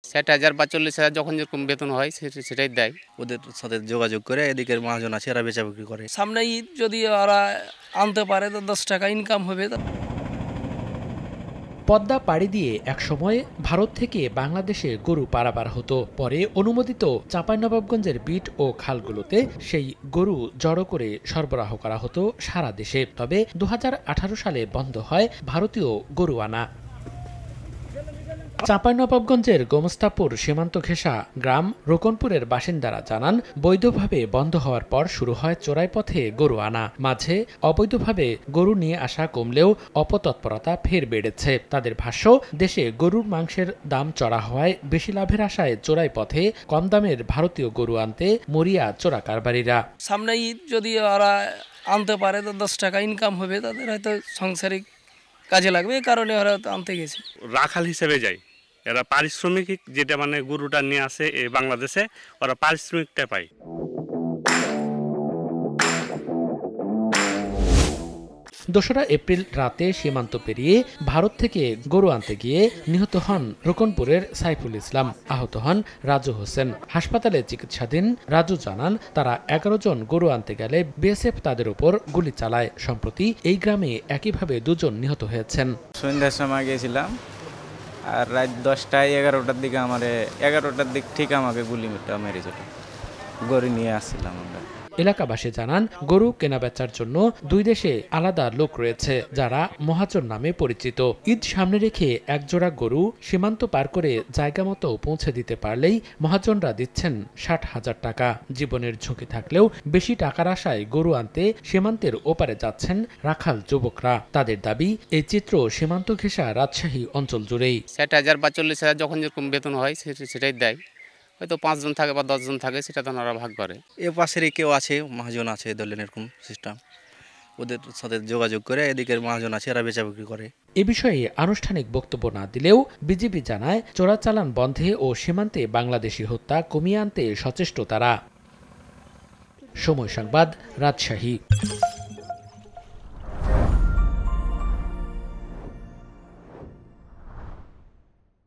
60,000 বা 40,000 যখন যেরকম বেতন হয় সেটাই দেয়। ওদের সাথে যোগাযোগ করে এদিকের মহাজন আছে এরা বেচা বিক্রি করে। সামনে ঈদ যদি ওরা আনতে পারে তো 10 টাকা ইনকাম হবে। পদ্মা পাড়ি দিয়ে একসময় ভারত থেকে বাংলাদেশে গরু পারাপার হতো। পরে অনুমোদিত চাঁপাইনবাবগঞ্জের বিট ও খালগুলোতে সেই গরু জড়ো করে সরবরাহ করা হতো সারা দেশে। তবে 2018 সালে বন্ধ হয় ভারতীয় গরু আনা। চাঁপাইনবাবগঞ্জের গোমস্তাপুর সীমান্ত ঘেঁষা গ্রাম রোকনপুরের বাসিন্দারা জানান, বৈধভাবে বন্ধ হওয়ার পর শুরু হয় চোরাই পথে গরু আনা। মাঝে অবৈধভাবে গরু নিয়ে আসা কমলেও অপতৎপরতা ফের বেড়েছে। তাদের ভাষ্য, দেশে গরুর মাংসের দাম চড়া হওয়ায় বেশি লাভের আশায় চোরাই পথে কম দামের ভারতীয় গরু আনতে মরিয়া চোরা কারবারিরা। সামনে ঈদ যদি ওরা আনতে পারে তো 10 টাকা ইনকাম হবে, তাদের হয়তো সাংসারিক কাজে লাগবে, এই কারণে ওরা আনতে গেছে। রাখাল হিসেবে যায় এরা, পারিশ্রমিক যেটা মানে গরুটা নিয়ে আসে এই বাংলাদেশে, ওরা পারিশ্রমিকটা পায়। 2রা এপ্রিল রাতে সীমান্ত পেরিয়ে ভারত থেকে গরু আনতে গিয়ে নিহত হন রোকনপুরের সাইফুল ইসলাম, আহত হন রাজু হোসেন। হাসপাতালে চিকিৎসাধীন রাজু জানান, তারা 11 জন গরু আনতে গেলে বিএসএফ তাদের উপর গুলি চালায়। সম্প্রতি এই গ্রামে একইভাবে 2 জন নিহত হয়েছেন। সন্ধ্যার সময় গেছিলাম, আর রাত 10টায় 11টার দিকে 11টার দিক ঠিক আমাকে গুলি মেরেছিল। গরু নিয়ে আসছিলাম আমরা। এলাকাবাসী জানান, গরু কেনাবেচার জন্য 2 দেশে আলাদা লোক রয়েছে যারা মহাজন নামে পরিচিত। ঈদ সামনে রেখে একজোড়া গরু সীমান্ত পার করে জায়গা মতো পৌঁছে দিতে পারলেই মহাজনরা দিচ্ছেন 60,000 টাকা। জীবনের ঝুঁকি থাকলেও বেশি টাকার আশায় গরু আনতে সীমান্তের ওপারে যাচ্ছেন রাখাল যুবকরা। তাদের দাবি, এই চিত্র সীমান্ত ঘেঁষা রাজশাহী অঞ্চল জুড়েই। 60,000 বা 40,000 যখন যেরকম বেতন হয় সেটাই দেয়। হয়তো 5 জন থাকে বা 10 জন থাকে, সেটা তো ওরা ভাগ করে। এ পাশেরই কেউ আছে, মহাজন আছে, ধরলেন এরকম সিস্টেম। ওদের সাথে যোগাযোগ করে এদিকের মহাজন আছে এরা বেচা বিক্রি করে। এ বিষয়ে আনুষ্ঠানিক বক্তব্য না দিলেও বিজিবি জানায়, চোরাচালান বন্ধে ও সীমান্তে বাংলাদেশি হত্যা কমিয়ে আনতে সচেষ্ট তারা। সময় সংবাদ, রাজশাহী।